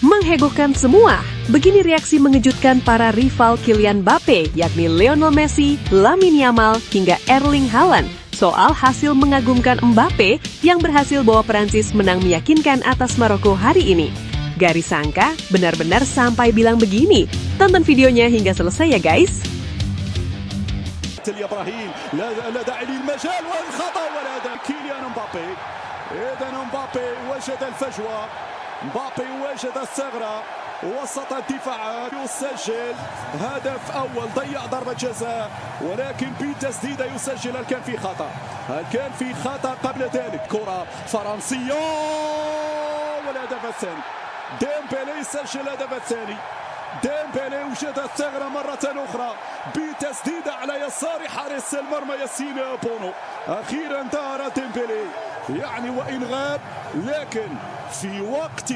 Menghebohkan semua, begini reaksi mengejutkan para rival Kylian Mbappe, yakni Lionel Messi, Lamine Yamal, hingga Erling Haaland, soal hasil mengagumkan Mbappe yang berhasil bawa Prancis menang meyakinkan atas Maroko hari ini. Garis sangka, benar-benar sampai bilang begini. Tonton videonya hingga selesai ya guys. مبابي وجد الثغرة وسط الدفاع يسجل هدف أول ضيع ضربة جزاء ولكن بتسديدة يسجل. هل كان في خطأ؟ هل كان في خطأ قبل ذلك؟ كرة فرنسية والهدف الثاني. ديمبلي يسجل الهدف الثاني. ديمبلي وجد الثغرة مرة أخرى بتسديدة على يسار حارس المرمى ياسين بونو. أخيرا ظهر ديمبلي يعني وإن غاب لكن في وقت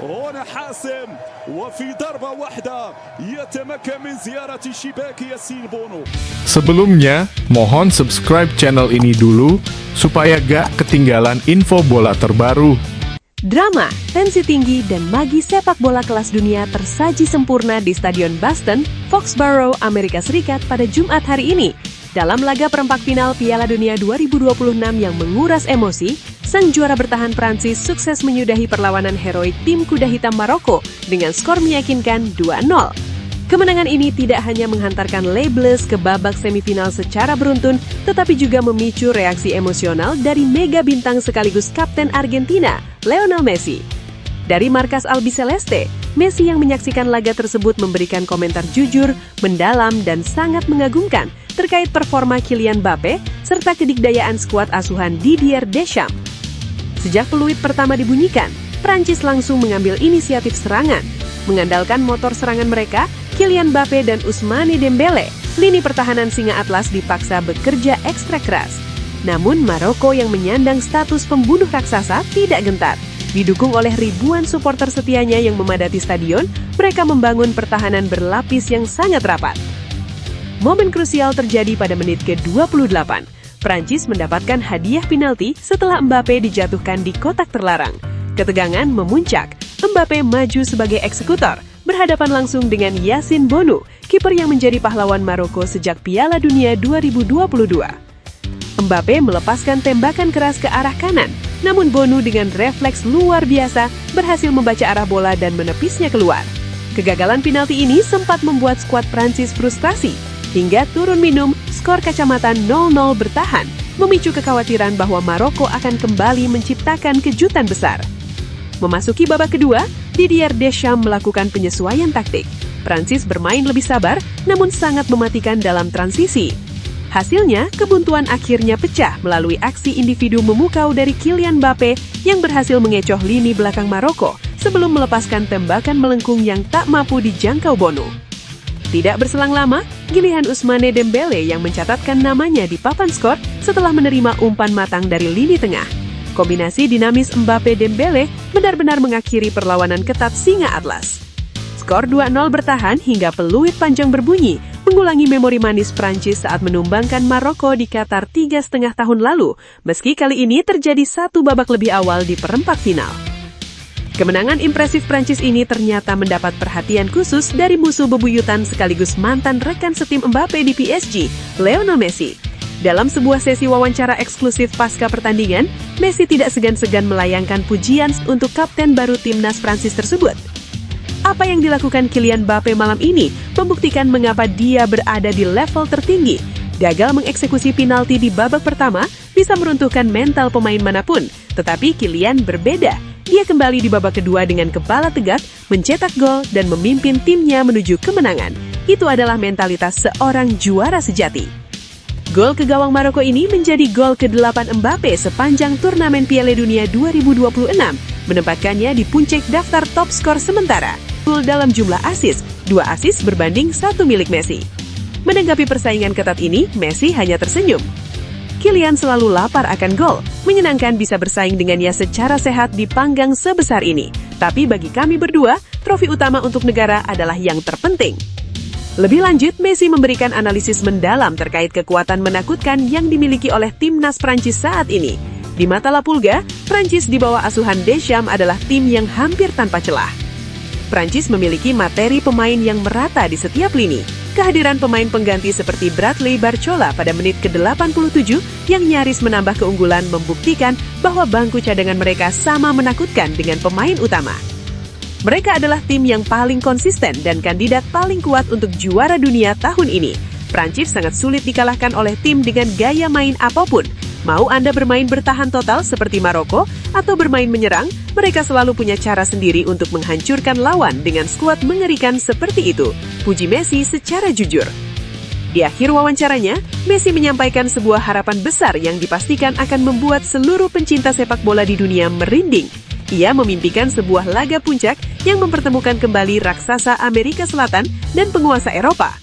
هنا حاسم وفي ضربة واحدة يتمكن من زيارة شباك ياسين بونو. Sebelumnya, mohon subscribe channel ini dulu supaya gak ketinggalan info bola terbaru. Drama, tensi tinggi, dan magi sepak bola kelas dunia tersaji sempurna di Stadion Boston, Foxborough, Amerika Serikat pada Jumat hari ini. Dalam laga perempat final Piala Dunia 2026 yang menguras emosi, sang juara bertahan Prancis sukses menyudahi perlawanan heroik tim kuda hitam Maroko dengan skor meyakinkan 2-0. Kemenangan ini tidak hanya menghantarkan Les Bleus ke babak semifinal secara beruntun, tetapi juga memicu reaksi emosional dari mega bintang sekaligus kapten Argentina, Lionel Messi. Dari markas Albiceleste, Messi yang menyaksikan laga tersebut memberikan komentar jujur, mendalam, dan sangat mengagumkan terkait performa Kylian Mbappe serta kedikdayaan skuad asuhan Didier Deschamps. Sejak peluit pertama dibunyikan, Prancis langsung mengambil inisiatif serangan. Mengandalkan motor serangan mereka, Kylian Mbappe dan Ousmane Dembele, lini pertahanan Singa Atlas dipaksa bekerja ekstra keras. Namun Maroko yang menyandang status pembunuh raksasa tidak gentar. Didukung oleh ribuan supporter setianya yang memadati stadion, mereka membangun pertahanan berlapis yang sangat rapat. Momen krusial terjadi pada menit ke-28. Prancis mendapatkan hadiah penalti setelah Mbappe dijatuhkan di kotak terlarang. Ketegangan memuncak. Mbappe maju sebagai eksekutor, berhadapan langsung dengan Yassine Bonu, kiper yang menjadi pahlawan Maroko sejak Piala Dunia 2022. Mbappe melepaskan tembakan keras ke arah kanan, namun Bonu dengan refleks luar biasa berhasil membaca arah bola dan menepisnya keluar. Kegagalan penalti ini sempat membuat skuad Prancis frustrasi, hingga turun minum, skor kacamata 0-0 bertahan, memicu kekhawatiran bahwa Maroko akan kembali menciptakan kejutan besar. Memasuki babak kedua, Didier Deschamps melakukan penyesuaian taktik. Prancis bermain lebih sabar, namun sangat mematikan dalam transisi. Hasilnya, kebuntuan akhirnya pecah melalui aksi individu memukau dari Kylian Mbappe yang berhasil mengecoh lini belakang Maroko sebelum melepaskan tembakan melengkung yang tak mampu dijangkau Bonu. Tidak berselang lama, giliran Ousmane Dembele yang mencatatkan namanya di papan skor setelah menerima umpan matang dari lini tengah. Kombinasi dinamis Mbappe-Dembele benar-benar mengakhiri perlawanan ketat Singa Atlas. Skor 2-0 bertahan hingga peluit panjang berbunyi, mengulangi memori manis Prancis saat menumbangkan Maroko di Qatar 3,5 tahun lalu, meski kali ini terjadi satu babak lebih awal di perempat final. Kemenangan impresif Prancis ini ternyata mendapat perhatian khusus dari musuh bebuyutan sekaligus mantan rekan setim Mbappe di PSG, Lionel Messi. Dalam sebuah sesi wawancara eksklusif pasca pertandingan, Messi tidak segan-segan melayangkan pujian untuk kapten baru timnas Prancis tersebut. Apa yang dilakukan Kylian Mbappe malam ini membuktikan mengapa dia berada di level tertinggi. Gagal mengeksekusi penalti di babak pertama bisa meruntuhkan mental pemain manapun, tetapi Kylian berbeda. Dia kembali di babak kedua dengan kepala tegak, mencetak gol, dan memimpin timnya menuju kemenangan. Itu adalah mentalitas seorang juara sejati. Gol ke gawang Maroko ini menjadi gol ke-8 Mbappe sepanjang turnamen Piala Dunia 2026, menempatkannya di puncak daftar top skor sementara. Gol dalam jumlah assist, 2 assist berbanding 1 milik Messi. Menanggapi persaingan ketat ini, Messi hanya tersenyum. Kylian selalu lapar akan gol, menyenangkan bisa bersaing dengannya secara sehat di panggang sebesar ini. Tapi bagi kami berdua, trofi utama untuk negara adalah yang terpenting. Lebih lanjut, Messi memberikan analisis mendalam terkait kekuatan menakutkan yang dimiliki oleh timnas Prancis saat ini. Di mata La Pulga, Prancis di bawah asuhan Deschamps adalah tim yang hampir tanpa celah. Prancis memiliki materi pemain yang merata di setiap lini. Kehadiran pemain pengganti seperti Bradley Barcola pada menit ke-87 yang nyaris menambah keunggulan membuktikan bahwa bangku cadangan mereka sama menakutkan dengan pemain utama. Mereka adalah tim yang paling konsisten dan kandidat paling kuat untuk juara dunia tahun ini. Prancis sangat sulit dikalahkan oleh tim dengan gaya main apapun. Mau Anda bermain bertahan total seperti Maroko atau bermain menyerang, mereka selalu punya cara sendiri untuk menghancurkan lawan dengan skuad mengerikan seperti itu. Puji Messi secara jujur. Di akhir wawancaranya, Messi menyampaikan sebuah harapan besar yang dipastikan akan membuat seluruh pencinta sepak bola di dunia merinding. Ia memimpikan sebuah laga puncak yang mempertemukan kembali raksasa Amerika Selatan dan penguasa Eropa.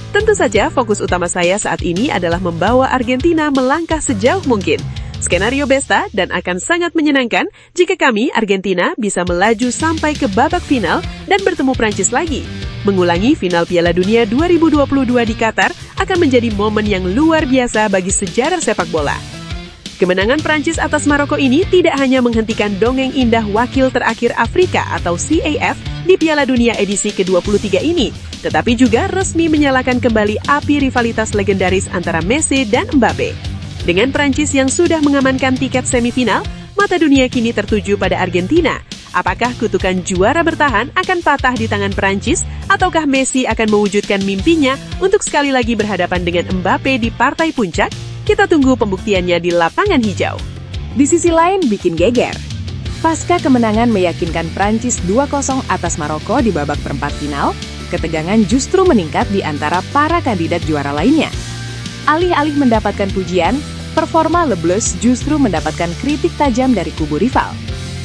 Tentu saja fokus utama saya saat ini adalah membawa Argentina melangkah sejauh mungkin. Skenario besta dan akan sangat menyenangkan jika kami, Argentina, bisa melaju sampai ke babak final dan bertemu Prancis lagi. Mengulangi final Piala Dunia 2022 di Qatar akan menjadi momen yang luar biasa bagi sejarah sepak bola. Kemenangan Prancis atas Maroko ini tidak hanya menghentikan dongeng indah wakil terakhir Afrika atau CAF di Piala Dunia edisi ke-23 ini, tetapi juga resmi menyalakan kembali api rivalitas legendaris antara Messi dan Mbappe. Dengan Prancis yang sudah mengamankan tiket semifinal, mata dunia kini tertuju pada Argentina. Apakah kutukan juara bertahan akan patah di tangan Prancis, ataukah Messi akan mewujudkan mimpinya untuk sekali lagi berhadapan dengan Mbappe di partai puncak? Kita tunggu pembuktiannya di lapangan hijau. Di sisi lain bikin geger. Pasca kemenangan meyakinkan Prancis 2-0 atas Maroko di babak perempat final, ketegangan justru meningkat di antara para kandidat juara lainnya. Alih-alih mendapatkan pujian, performa Le Bleu justru mendapatkan kritik tajam dari kubu rival.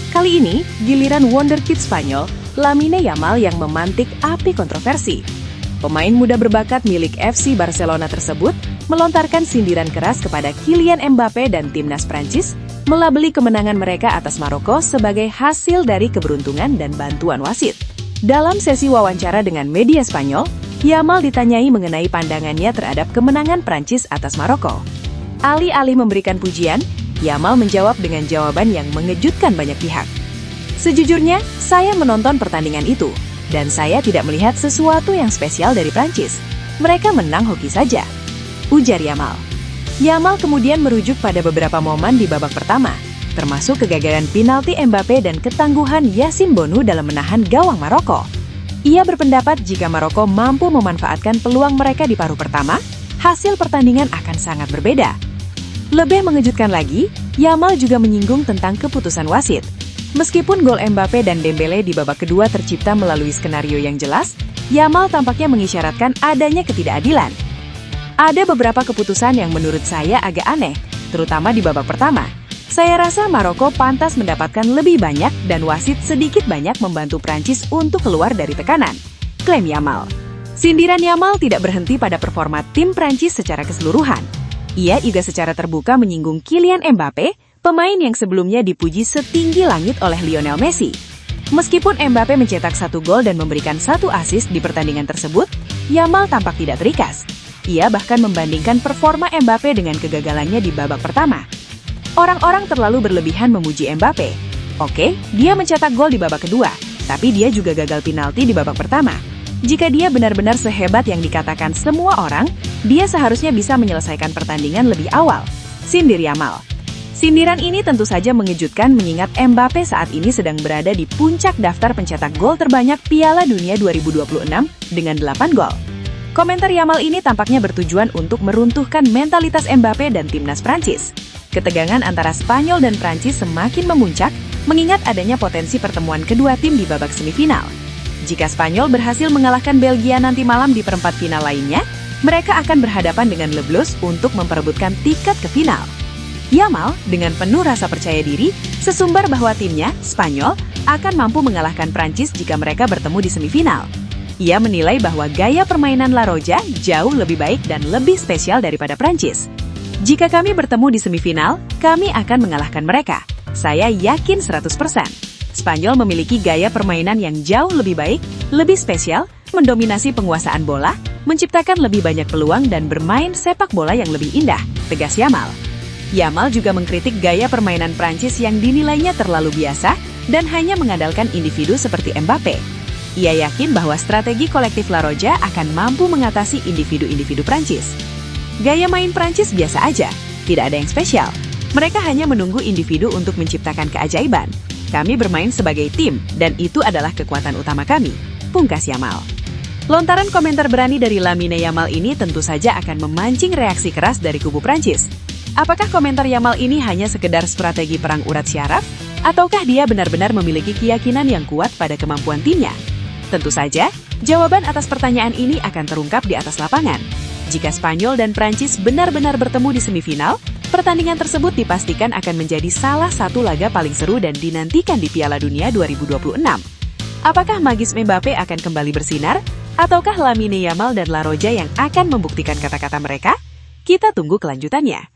Kali ini, giliran wonderkid Spanyol, Lamine Yamal yang memantik api kontroversi. Pemain muda berbakat milik FC Barcelona tersebut melontarkan sindiran keras kepada Kylian Mbappe dan timnas Prancis, melabeli kemenangan mereka atas Maroko sebagai hasil dari keberuntungan dan bantuan wasit. Dalam sesi wawancara dengan media Spanyol, Yamal ditanyai mengenai pandangannya terhadap kemenangan Prancis atas Maroko. Alih-alih memberikan pujian, Yamal menjawab dengan jawaban yang mengejutkan banyak pihak. Sejujurnya, saya menonton pertandingan itu, dan saya tidak melihat sesuatu yang spesial dari Prancis. Mereka menang hoki saja, ujar Yamal. Yamal kemudian merujuk pada beberapa momen di babak pertama, termasuk kegagalan penalti Mbappe dan ketangguhan Yassine Bonu dalam menahan gawang Maroko. Ia berpendapat jika Maroko mampu memanfaatkan peluang mereka di paruh pertama, hasil pertandingan akan sangat berbeda. Lebih mengejutkan lagi, Yamal juga menyinggung tentang keputusan wasit. Meskipun gol Mbappe dan Dembele di babak kedua tercipta melalui skenario yang jelas, Yamal tampaknya mengisyaratkan adanya ketidakadilan. Ada beberapa keputusan yang menurut saya agak aneh, terutama di babak pertama. Saya rasa Maroko pantas mendapatkan lebih banyak dan wasit sedikit banyak membantu Prancis untuk keluar dari tekanan, klaim Yamal. Sindiran Yamal tidak berhenti pada performa tim Prancis secara keseluruhan. Ia juga secara terbuka menyinggung Kylian Mbappe, pemain yang sebelumnya dipuji setinggi langit oleh Lionel Messi. Meskipun Mbappe mencetak 1 gol dan memberikan 1 assist di pertandingan tersebut, Yamal tampak tidak terikas. Ia bahkan membandingkan performa Mbappe dengan kegagalannya di babak pertama. Orang-orang terlalu berlebihan memuji Mbappe. Oke, dia mencetak gol di babak kedua, tapi dia juga gagal penalti di babak pertama. Jika dia benar-benar sehebat yang dikatakan semua orang, dia seharusnya bisa menyelesaikan pertandingan lebih awal, sindir Yamal. Sindiran ini tentu saja mengejutkan mengingat Mbappe saat ini sedang berada di puncak daftar pencetak gol terbanyak Piala Dunia 2026 dengan 8 gol. Komentar Yamal ini tampaknya bertujuan untuk meruntuhkan mentalitas Mbappe dan timnas Prancis. Ketegangan antara Spanyol dan Prancis semakin memuncak mengingat adanya potensi pertemuan kedua tim di babak semifinal. Jika Spanyol berhasil mengalahkan Belgia nanti malam di perempat final lainnya, mereka akan berhadapan dengan Le Bleu untuk memperebutkan tiket ke final. Yamal, dengan penuh rasa percaya diri, sesumbar bahwa timnya, Spanyol, akan mampu mengalahkan Prancis jika mereka bertemu di semifinal. Ia menilai bahwa gaya permainan La Roja jauh lebih baik dan lebih spesial daripada Prancis. Jika kami bertemu di semifinal, kami akan mengalahkan mereka. Saya yakin 100%. Spanyol memiliki gaya permainan yang jauh lebih baik, lebih spesial, mendominasi penguasaan bola, menciptakan lebih banyak peluang dan bermain sepak bola yang lebih indah, tegas Yamal. Yamal juga mengkritik gaya permainan Prancis yang dinilainya terlalu biasa dan hanya mengandalkan individu seperti Mbappe. Ia yakin bahwa strategi kolektif La Roja akan mampu mengatasi individu-individu Prancis. Gaya main Prancis biasa aja, tidak ada yang spesial. Mereka hanya menunggu individu untuk menciptakan keajaiban. Kami bermain sebagai tim, dan itu adalah kekuatan utama kami, pungkas Yamal. Lontaran komentar berani dari Lamine Yamal ini tentu saja akan memancing reaksi keras dari kubu Prancis. Apakah komentar Yamal ini hanya sekedar strategi perang urat syaraf? Ataukah dia benar-benar memiliki keyakinan yang kuat pada kemampuan timnya? Tentu saja, jawaban atas pertanyaan ini akan terungkap di atas lapangan. Jika Spanyol dan Prancis benar-benar bertemu di semifinal, pertandingan tersebut dipastikan akan menjadi salah satu laga paling seru dan dinantikan di Piala Dunia 2026. Apakah magis Mbappe akan kembali bersinar? Ataukah Lamine Yamal dan La Roja yang akan membuktikan kata-kata mereka? Kita tunggu kelanjutannya.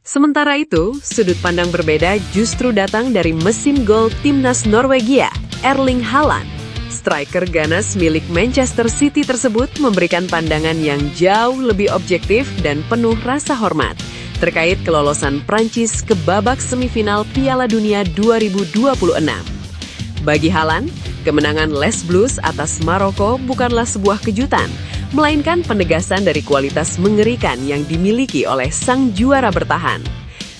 Sementara itu, sudut pandang berbeda justru datang dari mesin gol timnas Norwegia, Erling Haaland. Striker ganas milik Manchester City tersebut memberikan pandangan yang jauh lebih objektif dan penuh rasa hormat terkait kelolosan Prancis ke babak semifinal Piala Dunia 2026. Bagi Haaland, kemenangan Les Blues atas Maroko bukanlah sebuah kejutan, melainkan penegasan dari kualitas mengerikan yang dimiliki oleh sang juara bertahan.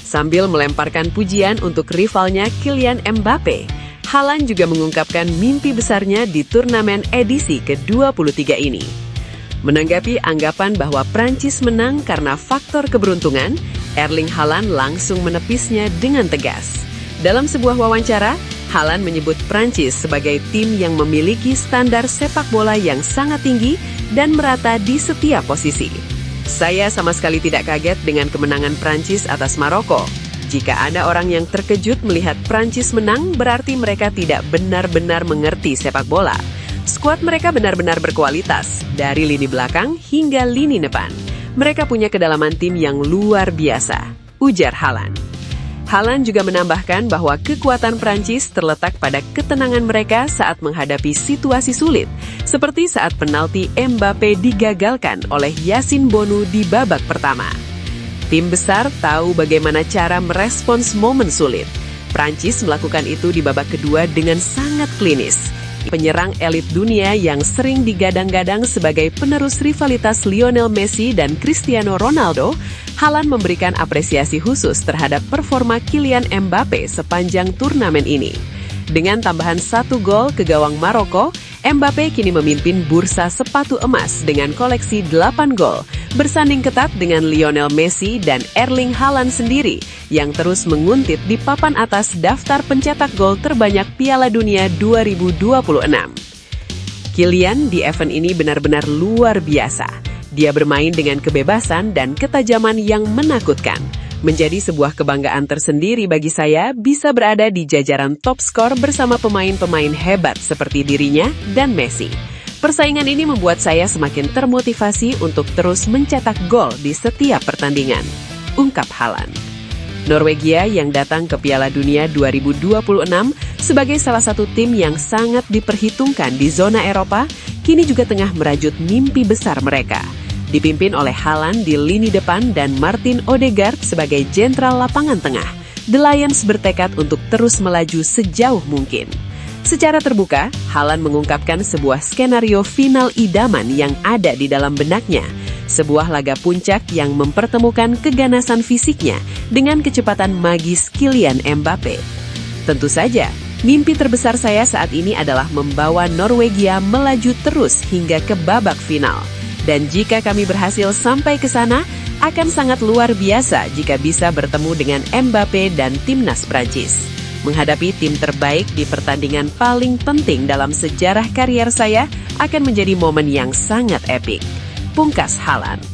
Sambil melemparkan pujian untuk rivalnya Kylian Mbappe, Haaland juga mengungkapkan mimpi besarnya di turnamen edisi ke-23 ini. Menanggapi anggapan bahwa Prancis menang karena faktor keberuntungan, Erling Haaland langsung menepisnya dengan tegas. Dalam sebuah wawancara, Haaland menyebut Prancis sebagai tim yang memiliki standar sepak bola yang sangat tinggi dan merata di setiap posisi. Saya sama sekali tidak kaget dengan kemenangan Prancis atas Maroko. Jika ada orang yang terkejut melihat Prancis menang, berarti mereka tidak benar-benar mengerti sepak bola. Skuad mereka benar-benar berkualitas, dari lini belakang hingga lini depan. Mereka punya kedalaman tim yang luar biasa, ujar Haaland. Haaland juga menambahkan bahwa kekuatan Prancis terletak pada ketenangan mereka saat menghadapi situasi sulit, seperti saat penalti Mbappe digagalkan oleh Yassine Bonu di babak pertama. Tim besar tahu bagaimana cara merespons momen sulit. Prancis melakukan itu di babak kedua dengan sangat klinis. Penyerang elit dunia yang sering digadang-gadang sebagai penerus rivalitas Lionel Messi dan Cristiano Ronaldo, Haaland memberikan apresiasi khusus terhadap performa Kylian Mbappe sepanjang turnamen ini. Dengan tambahan 1 gol ke gawang Maroko, Mbappe kini memimpin bursa sepatu emas dengan koleksi 8 gol, bersanding ketat dengan Lionel Messi dan Erling Haaland sendiri yang terus menguntit di papan atas daftar pencetak gol terbanyak Piala Dunia 2026. Kylian di event ini benar-benar luar biasa. Dia bermain dengan kebebasan dan ketajaman yang menakutkan. Menjadi sebuah kebanggaan tersendiri bagi saya bisa berada di jajaran top skor bersama pemain-pemain hebat seperti dirinya dan Messi. Persaingan ini membuat saya semakin termotivasi untuk terus mencetak gol di setiap pertandingan, ungkap Haaland. Norwegia yang datang ke Piala Dunia 2026 sebagai salah satu tim yang sangat diperhitungkan di zona Eropa, kini juga tengah merajut mimpi besar mereka. Dipimpin oleh Haaland di lini depan dan Martin Odegaard sebagai jenderal lapangan tengah, The Lions bertekad untuk terus melaju sejauh mungkin. Secara terbuka, Haaland mengungkapkan sebuah skenario final idaman yang ada di dalam benaknya, sebuah laga puncak yang mempertemukan keganasan fisiknya dengan kecepatan magis Kylian Mbappe. Tentu saja, mimpi terbesar saya saat ini adalah membawa Norwegia melaju terus hingga ke babak final. Dan jika kami berhasil sampai ke sana, akan sangat luar biasa jika bisa bertemu dengan Mbappe dan timnas Prancis. Menghadapi tim terbaik di pertandingan paling penting dalam sejarah karier saya akan menjadi momen yang sangat epik, pungkas Haaland.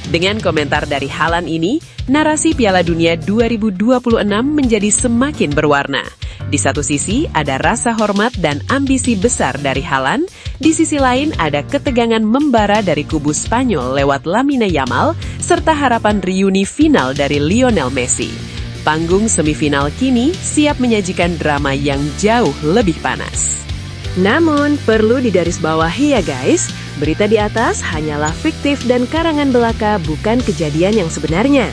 Dengan komentar dari Haaland ini, narasi Piala Dunia 2026 menjadi semakin berwarna. Di satu sisi ada rasa hormat dan ambisi besar dari Haaland, di sisi lain ada ketegangan membara dari kubu Spanyol lewat Lamine Yamal, serta harapan reuni final dari Lionel Messi. Panggung semifinal kini siap menyajikan drama yang jauh lebih panas. Namun, perlu digarisbawahi ya guys, berita di atas hanyalah fiktif dan karangan belaka, bukan kejadian yang sebenarnya.